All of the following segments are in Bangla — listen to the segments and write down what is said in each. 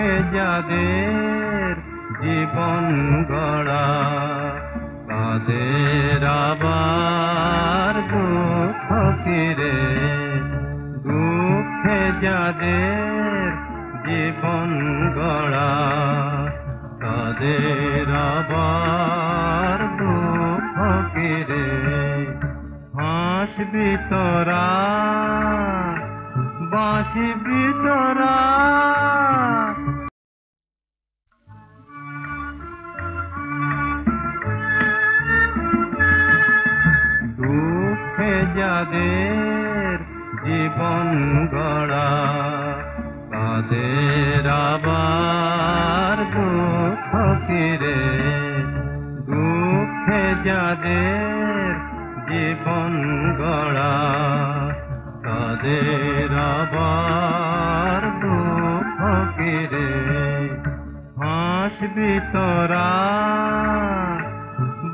দুঃখে যাদের জীবন গড়া তাদের আবার দুঃখ ফিরে দুঃখে যাদের জীবন গড়া তাদের আবার দুঃখ ফিরে হাসবি তোরা বাঁচবি তোরা দুঃখে যাদের জীবন গড়া তাদের আবার দুঃখ ফিরে দুঃখে যাদের জীবন গড়া তাদের আবার দুঃখ ফিরে হাসবি তোরা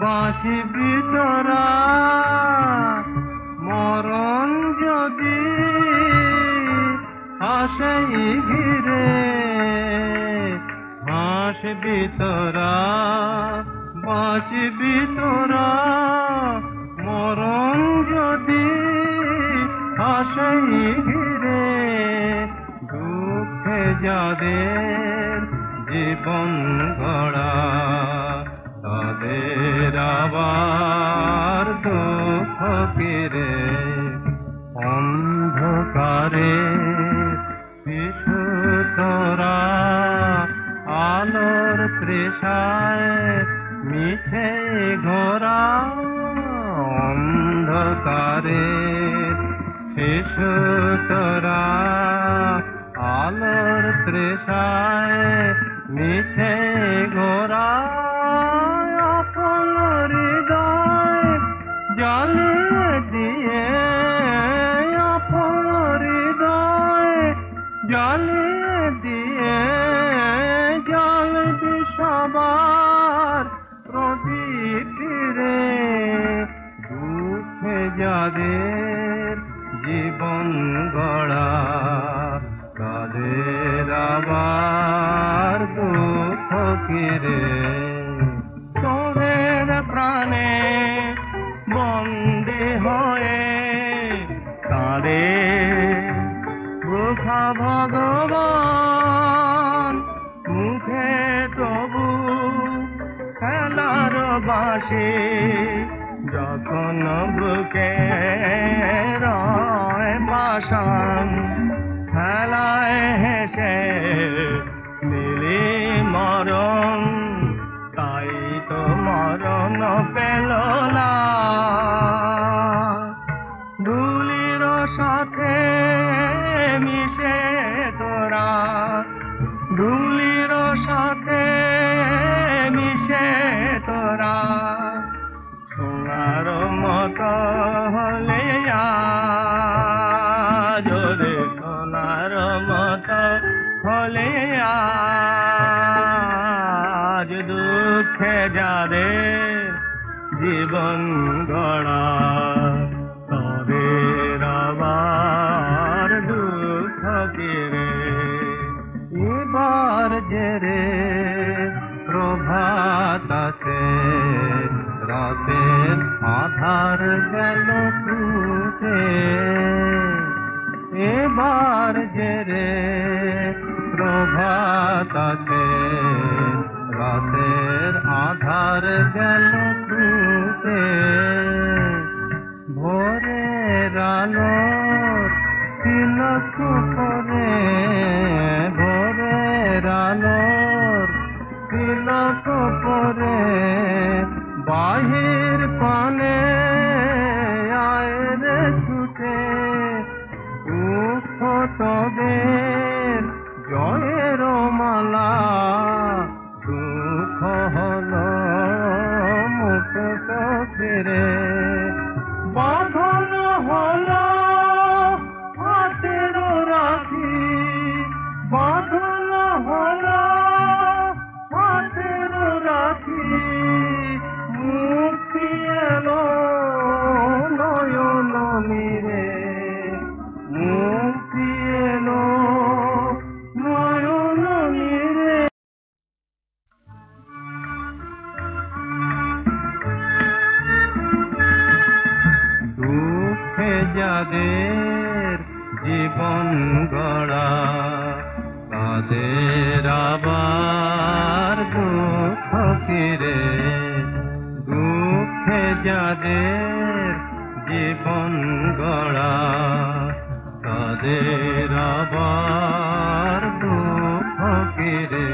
বাঁচবি তোরা মরণ যদি আসেই ঘিরে হাসবি তোরা বাঁচবি তোরা মরণ যদি আসেই ঘিরে দুঃখে যাদের জীবন গড়া তাদের আবার দুঃখ ফিরে অন্ধকারে শিশু তোরা আলোর তৃষায় মিছে ঘোরা অন্ধকারে শিশু তোরা আলোর তৃষায় মিছে ঘোরা আপন হৃদয় জ্বালিয়ে দিয়ে আপন হৃদয় জ্বালিয়ে দিয়ে জ্বালবি সবার প্রদীপ ফিরে দুঃখে যাদের জীবন গড়া তাদের আবার দুঃখ ফিরে তোদের প্রাণে বন্দী হয়ে তাদের রোখা ভগবান মুখে তবু খেলার বাসে যখন বুকে রয় পাষাণ খেলায় হেসে মিলি মরণ তাই তো মরণ পেল না ধুলির সাথে মিশে তোরা ধুলির সাথে মিশে তোরা সোনার মতো হলে যদি সোনার মতো হলে আজ দুঃখে যাদের জীবন গড়া তাদের আবার দুঃখ ফিরে এবার যে রে প্রভাত আছে রাতের আধার গেল টুটে এবার যে রে প্রভাত আছে রাতের আধার গেল টুটে ভোরের আলোর তিলক করে ভোরের আলোর তিলক করে বাহির পানে আয় রে ছুটে দুঃখ তোদের জয়ের মালা দুঃখ হলো মুক্ত ফিরে বাঁধন হলো হাতের রাখি বাঁধন হলো হাতের রাখি মুক্তি এলো নয়ন মিরে মুক্তি এলো নয়ন মিরে যাদের জীবন গড়া, তাদের আবার দুঃখ ফিরে। দুঃখে যাদের জীবন গড়া, তাদের আবার দুঃখ ফিরে।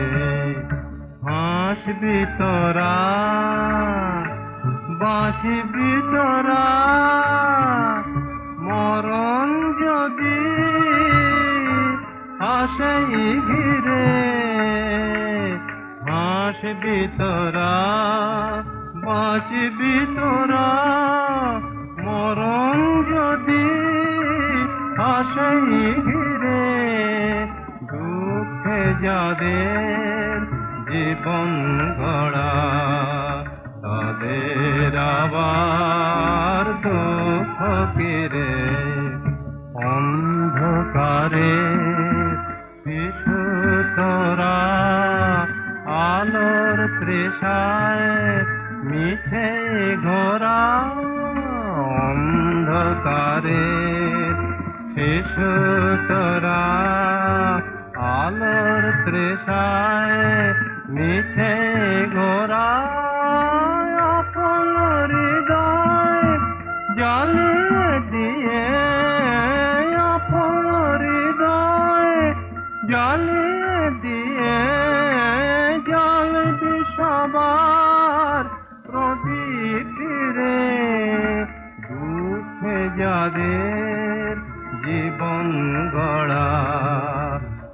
হাসবি তোরা, বাঁচবি তোরা, মরণ যদি আসেই ঘিরে। হাসবি তোরা, বাঁচবি তোরা, মরণ যদি আসেই ঘিরে। দুঃখে যাদের জীবন গড়া, তাদের আবার দুঃখ ফিরে। অন্ধকারে শিশু তোরা, আলোর তৃষায় মিছে ঘোরা। অন্ধকারে শিশু তোরা, আলোর তৃষায় মিছে ঘোরা। আপন হৃদয় জ্বালিয়ে দিয়ে, আপন হৃদয় জ্বালিয়ে দিয়ে, জ্বালবি সবার প্রদীপ ফিরে। দুঃখে যাদের জীবন গড়া,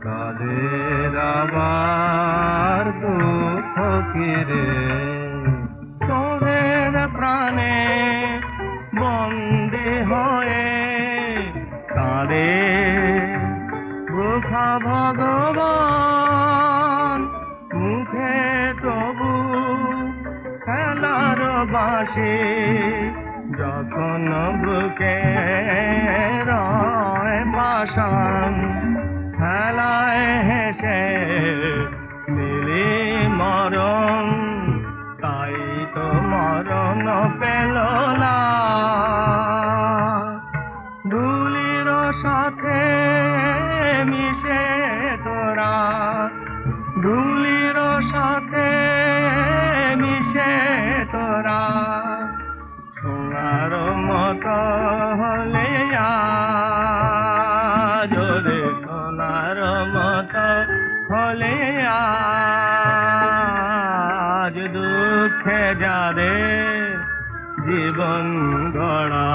তাদের আবার দুঃখ ফিরে। তোদের প্রাণে বন্দী হয়ে তাদের রক্ষা ভগবান। মুখে তবু খেলার বাসি, যখন বুকে রয় পাষাণ। খেলায় হেসে দিলি মরণ, তাই তো মরণ পেল না। ধুলির সাথে মিশে তোরা, ধুলির সাথে মিশে তোরা, সোনার মতো হলে আজ রে, সোনার মতো হলে আজ। দুঃখে যাদের জীবন গড়া,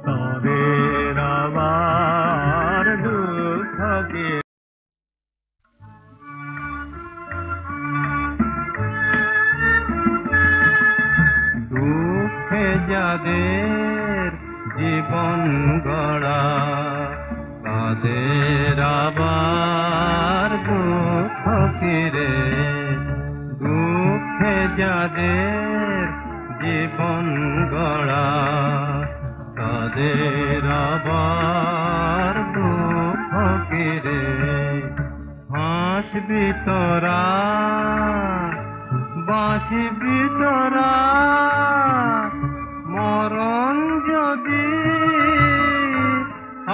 তাদের আবার দুঃখ কি। দুঃখে যাদের জীবন গড়া, তাদের আবার দুঃখ ফিরে। দুঃখে যাদের জীবন গড়া, তাদের আবার দুঃখ ফিরে। হাসবি তোরা, বাঁচবি তোরা, মরণ যদি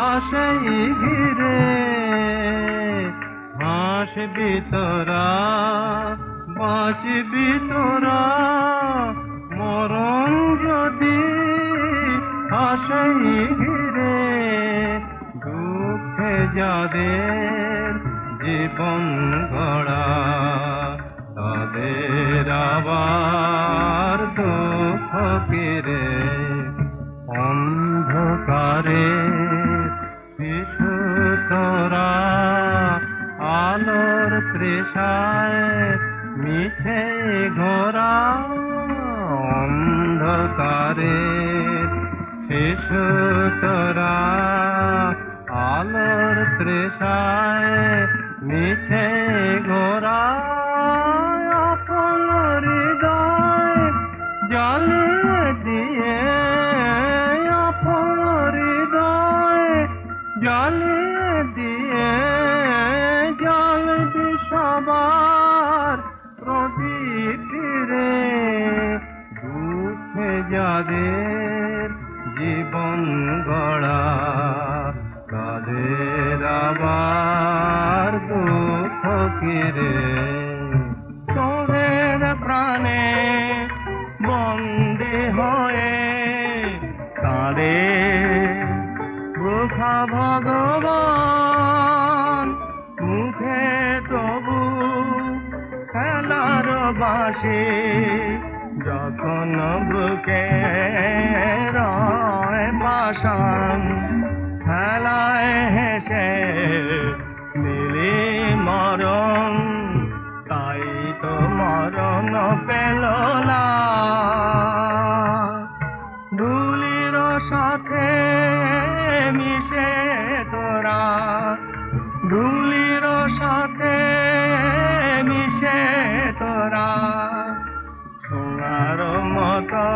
আসেই ঘিরে। হাসবি তোরা, বাঁচবি তোরা, মরণ যদি আসেই ঘিরে। দুঃখে যাদের জীবন গড়া, তাদের আবার দুঃখ ফিরে। অন্ধকারে শিশু তোরা, আলোর তৃষায় মিছে ঘোরা। অন্ধকারে শিশু তোরা, আলোর তৃষায় মিছে ঘোরা। আপন হৃদয় জ্বালিয়ে দিয়ে, আপন হৃদয় জ্বালিয়ে দিয়ে, জ্বালবি সবার প্রদীপ ফিরে। দুঃখে যাদের জীবন গড়া, তাদের আবার দুঃখ কিরে। তোদের প্রাণে বন্দী হয়ে তাদের বৃথা ভগবান, মুখে তবু খেলার বাসি, যখন বুকে রয় পাষাণ, খেলায় হেসে মিলি মরণ, তাই তো মরণ পেল না। ধুলির সাথে মিশে তোরা, ধুলির সাথে মিশে তোরা, সোনার মতো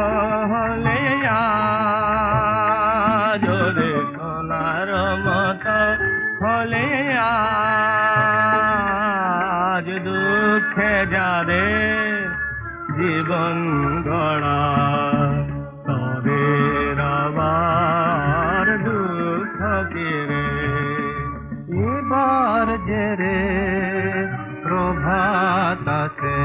হলে আজ, রে সোনার মতো হলে আজ, দুঃখে যাদের জীবন গড়া, তাদের আবার দুঃখ কিরে। এবার যে রে প্রভাত আছে,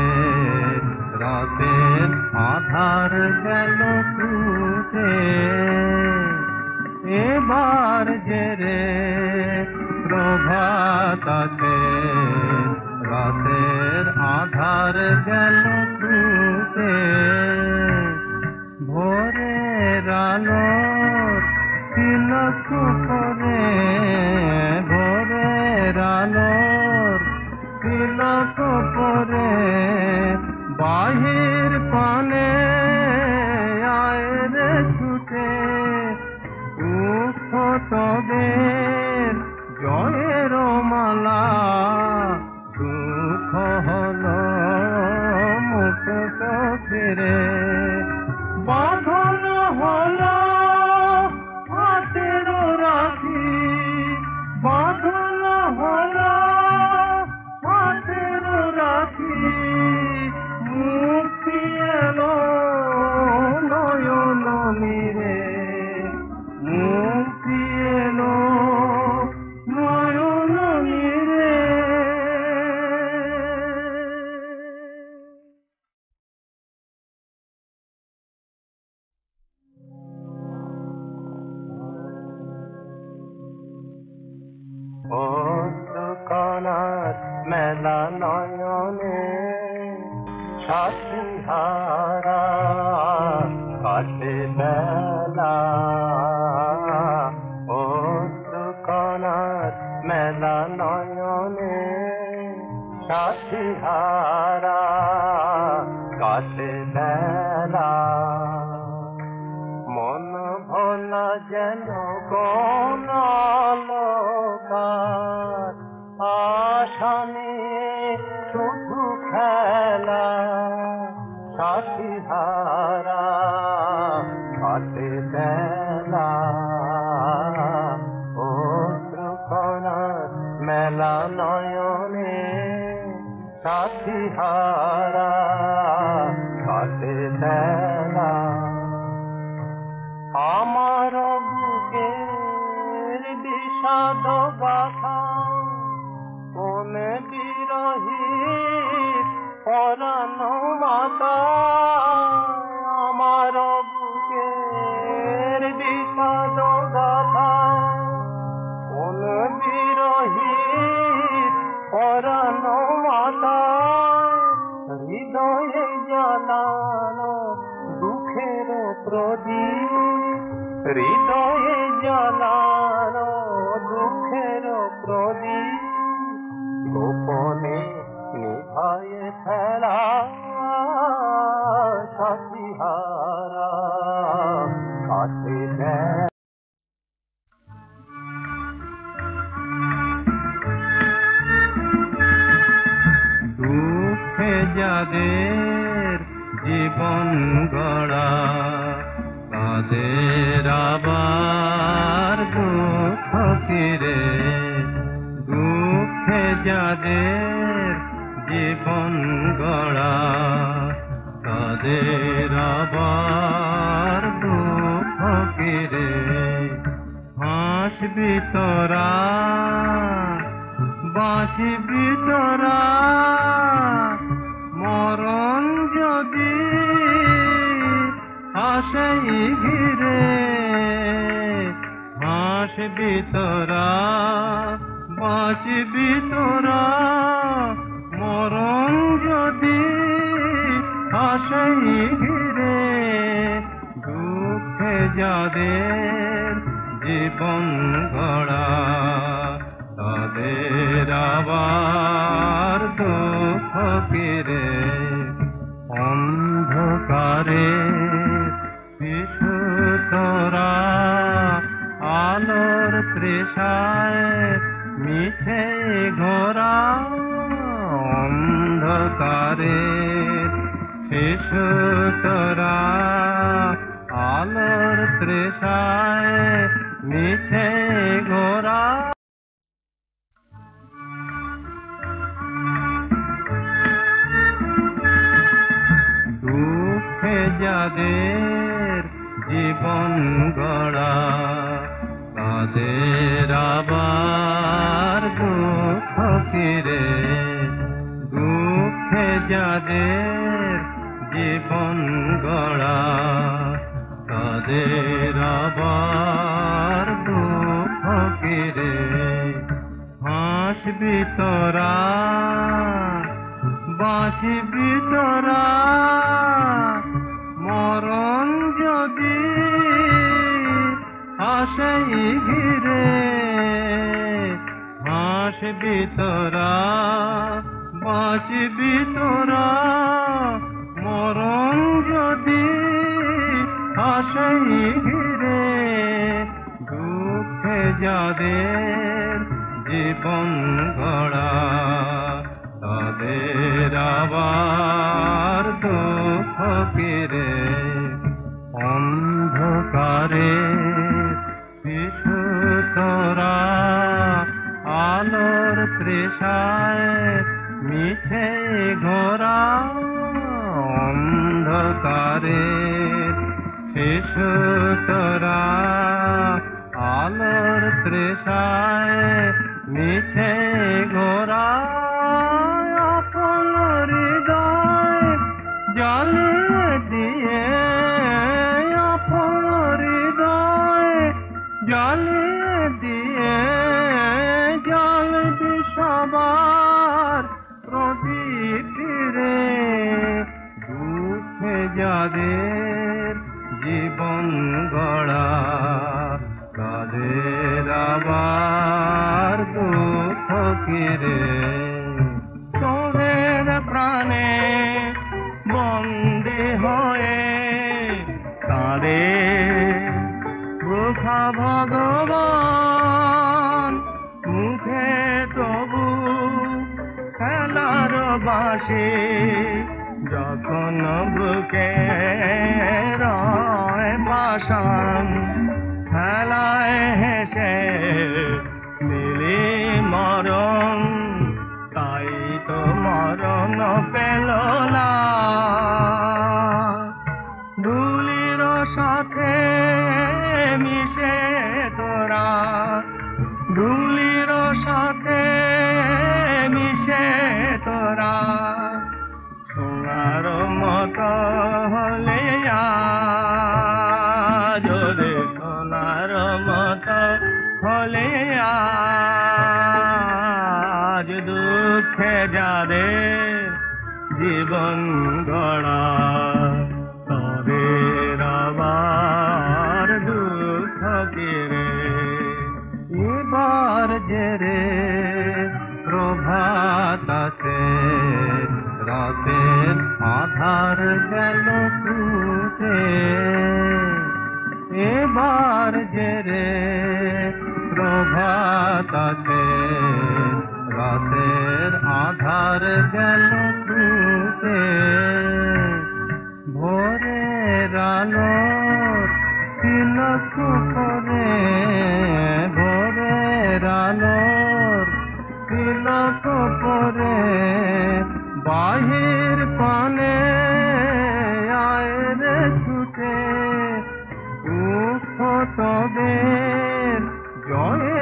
রাতের আধার গেল টুটে, এবার যে রে প্রভাত আছে, রাতের আধার গেল টুটে, ভোরের আলোর তিলক করে, ভোরের আলোর তিলক করে, বাহির পানে আয় রে ছুটে, উঠ তোদের জয়ের মালা, দুঃখ হলো মুক্ত ফিরে। বাঁধন হলো হাতের রাখি, বাঁধন হলো হাতের রাখি, মুক্তি এলো নয়ন নিরে, মুক্তি এলো নয়ন নিরে। কনার মেলা নয়নে সাথীহারা কাটে বেলা, ও কনার মেলা নয়নে সাথীহারা কাটে বেলা, মন ভোলা যেন কোন লোকার, আশা নিয়ে শুধু খেলা, সাথীহারা কাটে বেলা, ও কনার মেলা নয়নে সাথীহারা কাটে বেলা। আমার বুকের বিষাদ গাথা কোন বিরহী পরাণ মাতা, আমার বুকের বিষাদ গাথা কোন বিরহী পরাণ মাতা, হৃদয়ে জ্বালানো দুঃখের প্রদীপ, হৃদয়ে জ্বালানো দুঃখের প্রদীপ, গোপনে নিভায়ে ফেলা সাথীহারা কাটে বেলা। দুঃখে যাদের জীবন গড়া, তাদের আবার দুঃখ কিরে। দুঃখে যাদের জীবন গড়া, তাদের আবার দুঃখ কিরে। তোরা, বাঁচবি তোরা, মরণ যদি আসে ঘিরে, হাসবি তোরা, বাঁচবি তোরা, মরণ যদি আসে ঘিরে। দুঃখে যাদের জীবন গড়া, তাদের আবার দুঃখ ফিরে। অন্ধকারে শিশু তোরা, আলোর তৃষায় মিছে ঘোরা। অন্ধকারে শিশু তোরা, আলোর তৃষায় মিছে ঘোরা। দুঃখে যাদের জীবন গড়া, তাদের আবার দুঃখ ফিরে। দুঃখে যাদের জীবন গড়া, তাদের আবার দুঃখ ফিরে। হাসবি তোরা, বাঁচবি তোরা, মরণ যদি আসে ঘিরে। হাসবি তোরা, বাঁচবি তোরা, মরণ যদি আসে ঘিরে। দুঃখে যাদের জীবন গড়া, তাদের আবার দুঃখ ফিরে। অন্ধকারে শিশু তোরা, আলোর তৃষায় মিছে ঘোরা। অন্ধকারে শিশু তোরা, আলোর তৃষায় মিছে ঘোরা। আপন হৃদয় জ্বালিয়ে দিয়ে, আপন হৃদয় জ্বালিয়ে দিয়ে, জ্বালবি সবার প্রদীপ ফিরে। দুঃখে যাদের জীবন গড়া, তাদের আবার দুঃখ ফিরে। তোদের প্রাণে বন্দী হয়ে তাদের রক্ষা ভগবান, মুখে তবু খেলার বাসে, যখন বুকে রয় পাষাণ। খেলায় হেসে মিলি মরণ, তাই তো মরণ পেল না। ধুলির সাথে মিশে তোরা, ধুলির সাথে মিশে তোরা, সোনার মতো হলে যদি সোনার মতো হলে আজ। দুঃখে যাদের জীবন গড়া, তাদের আবার দুঃখ ফিরে। এবার যে রে প্রভাত আছে, রাতের আধার গেল টুটে। এবার যে রে প্রভাত আছে, রাতের আধার গেল টুটে। ভোরের আলোর তিলক করে, ভোরের আলোর তিলক করে, বাহির পানে আয় রে ছুটে। দুঃখ তোদের জয়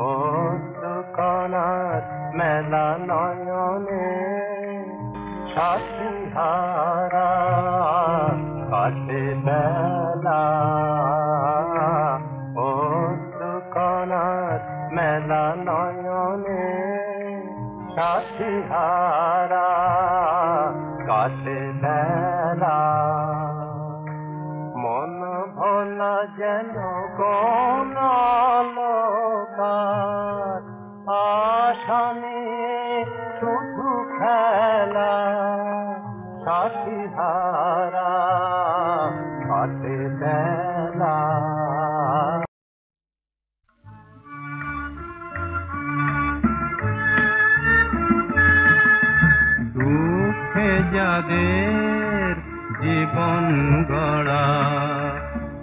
অশ্রুকণার মেলা নয়নে সাথীহারা কাটে বেলা। অশ্রুকণার মেলা নয়নে সাথীহারা কাটে বেলা। মন ভোলা যেন কোন লোকার আশা নিয়ে শুধু খেলা। সাথীহারা কাটে বেলা। দুঃখে যাদের জীবন গড়া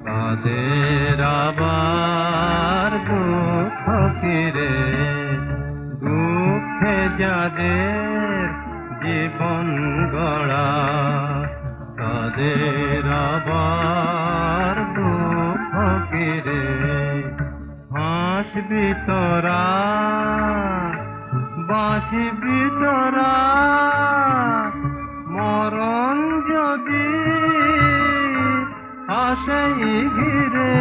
তাদের আবার দুঃখ ফিরে। দুঃখে যাদের জীবন গড়া তাদের আবার দুঃখ ফিরে। হাসবি তোরা বাঁচবি তোরা মরণ যদি আসেই ঘিরে।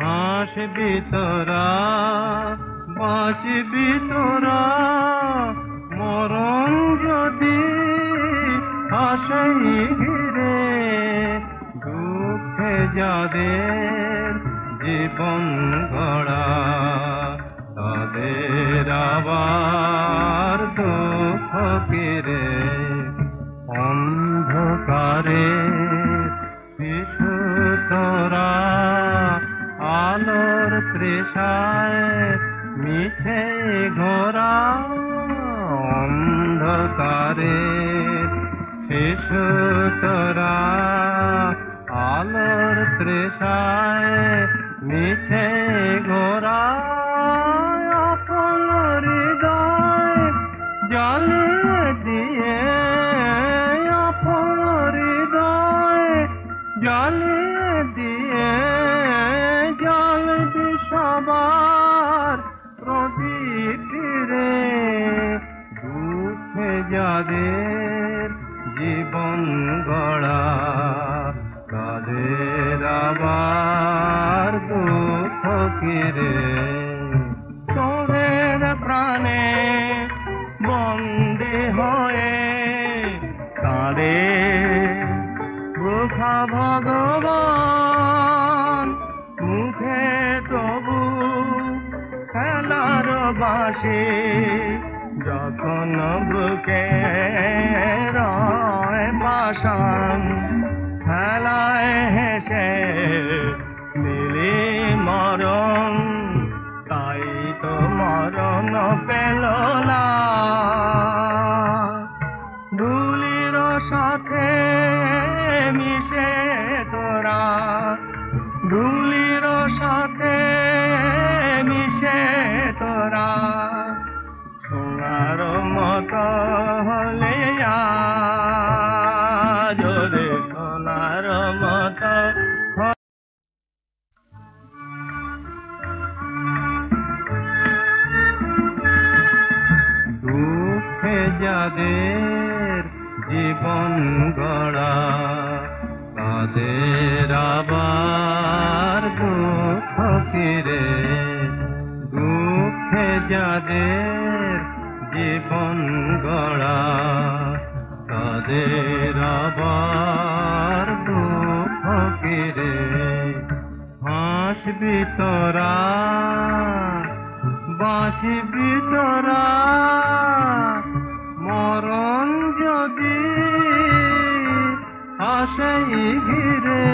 হাসবি তোরা বাঁচবি তোরা মরণ যদি আসেই ঘিরে। দুঃখে যাদের জীবন গড়া তাদের আবার দুঃখ ফিরে। অন্ধকারে শিশু তোরা আলোর তৃষায় মিছে ঘোরা। অন্ধকারে শিশু তোরা আলোর তৃষায় মিছে ঘোরা। আপন হৃদয় জ্বালিয়ে দিয়ে আপন হৃদয় জ্বালিয়ে দিয়ে জ্বালবি সবার প্রদীপ ফিরে। দুঃখে যাদের জীবন গড়া তাদের আবার দুঃখ ফিরে। তোদের প্রাণে বন্দী হয়ে তাদের রক্ষা ভগবান। মুখে তবু খেলার বাসি যখন বুকে রয় পাষাণ। খেলায় হেসে দিলি মরণ তাই তো মরণ পেল না। ধুলির সাথে মিশে তোরা ধুলির সাথে মিশে তোরা সোনার মতো হলে যদি সোনার মতো। দুঃখে যাদের জীবন গড়া তাদের আবার দুঃখ ফিরে। দুঃখে যাদের জীবন গড়া তাদের আবার দুঃখ ফিরে। হাসবি তোরা বাঁচবি তোরা মরণ যদি আসেই ঘিরে।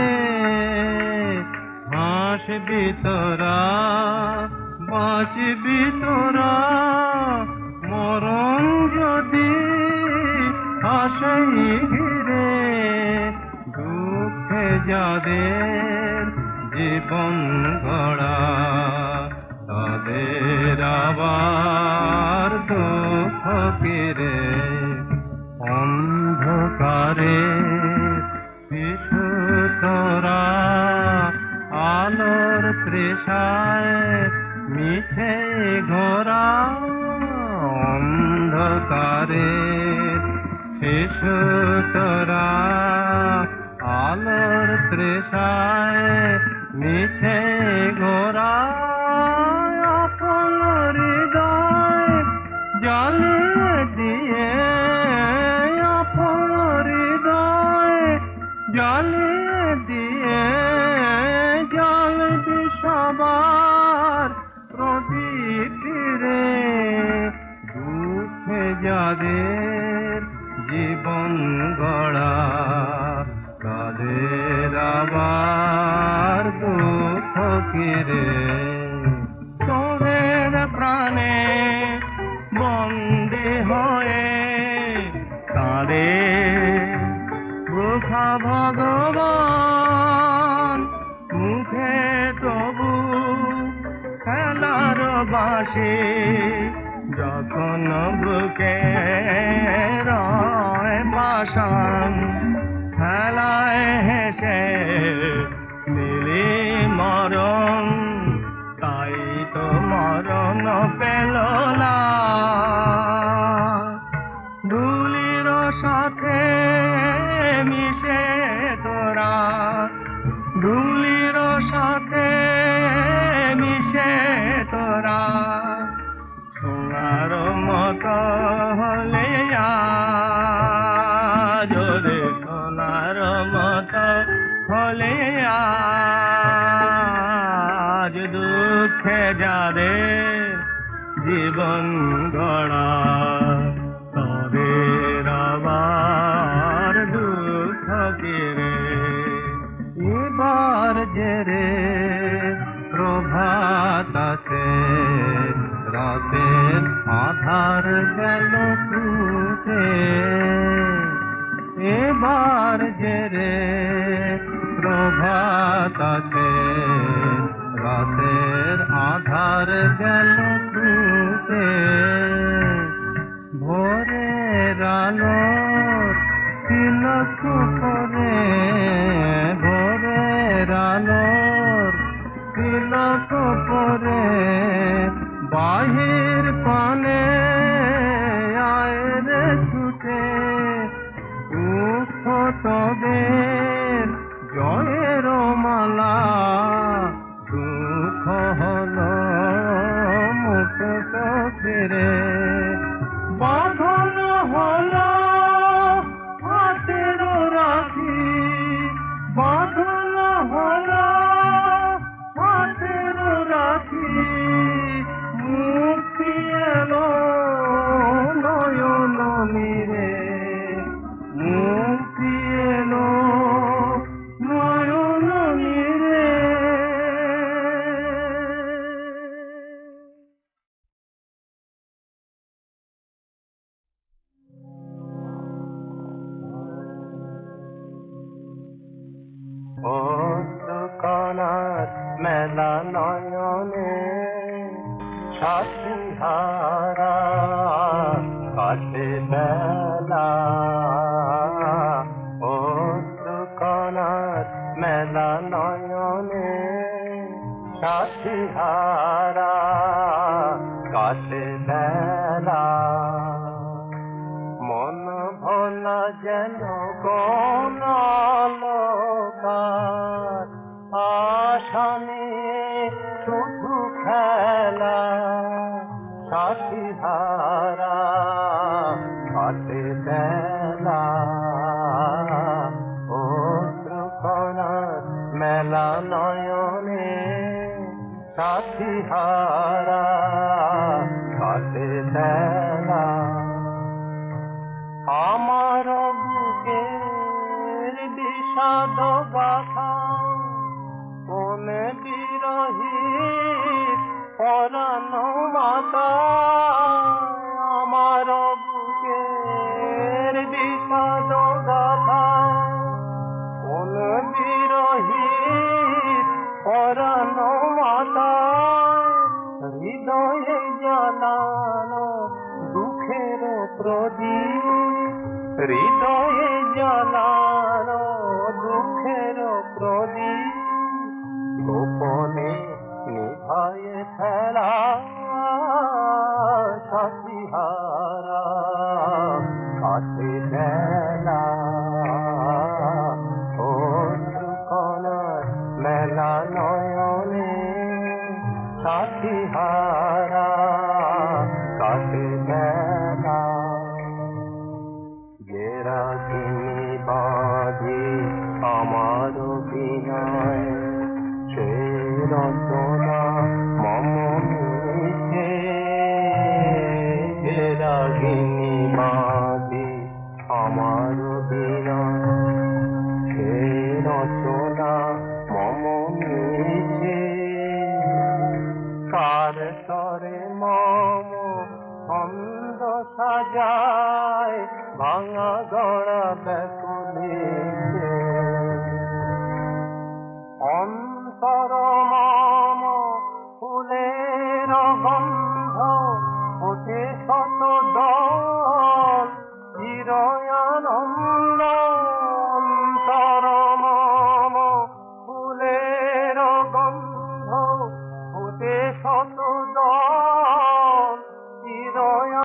হাসবি তোরা বাঁচবি তোরা মরণ যদি আসেই ঘিরে। দুঃখে যাদের জীবন গড়া তাদের আবার দুঃখ ফিরে। অন্ধকারে শিশু তোরা আলোর তৃষায় মিছে ঘোরা অন্ধকারের শিশু তোরা আলোর তৃষায় মিছে ঘোরা আপন হৃদয় জ্বালিয়ে দিয়ে আপন হৃদয় জ্বালিয়ে দিয়ে জ্বালবি সবার প্রদীপ রে দুঃখে যাদের জীবন গড়া তাদের আবার দুঃখ কিরে তোদের প্রাণে বন্দী হয়ে তাদের রোখা ভগবান মুখে তবু খেলার বাসে যখন বুকে রয় পাশান খেলায় হেসে মিলি মরণ তাই তো মরণ পেল না ধুলির সাথে মিশে তোরা ধুলির সাথে মিশে তোরা সোনার মতো হলে যদি সোনার মতো হলে আজ দুঃখে যাদের জীবন গড়া তাদের আবার দুঃখ কিরে এবার যে রে প্রভাত আছে রাতের আধার গেল টুটে এবার যে রে প্রভাত আছে রাতের আধার গেল টুটে ভোরের আলোর তিলক করে ভোরের আলোর তিলক করে বাহির পানে আয় রে ছুটে দুঃখ তোদের জয়ের মালা দুঃখ হলো মুখ ফিরে বাঁধন হলো হাতের রাখি বাঁধন হলো হাতের রাখি মুক্তি এলো নয়ন মিরে মুক্তি এলো নয়ন মিরে কনার মেলা নয়নে সাথীহারা কাটে বেলা ও কনার মেলা নয়নে সাথীহারা কাটে বেলা মন ভোলা যেন কোন লোকার আশা নিয়ে শুধু খেলা সাথীহারা কাটে বেলা ও ত্রিকোণার মেলা নয়নে সাথীহারা কাটে বেলা আমার বুকের বিষাদ গাথা কোনে বিরহী পরাণ মাতা আমার বুকের বিষাদ গাথা কোনে বিরহী পরাণ মাতা হৃদয়ে জ্বালানো রচনা মম মিছে রাগিনী মাঝি আমার বিনয় সে রচনা মম মিছে কার তরে মম ছন্দ সাজায় ভাঙা গড়া ব্যাকুলিতে অন্তর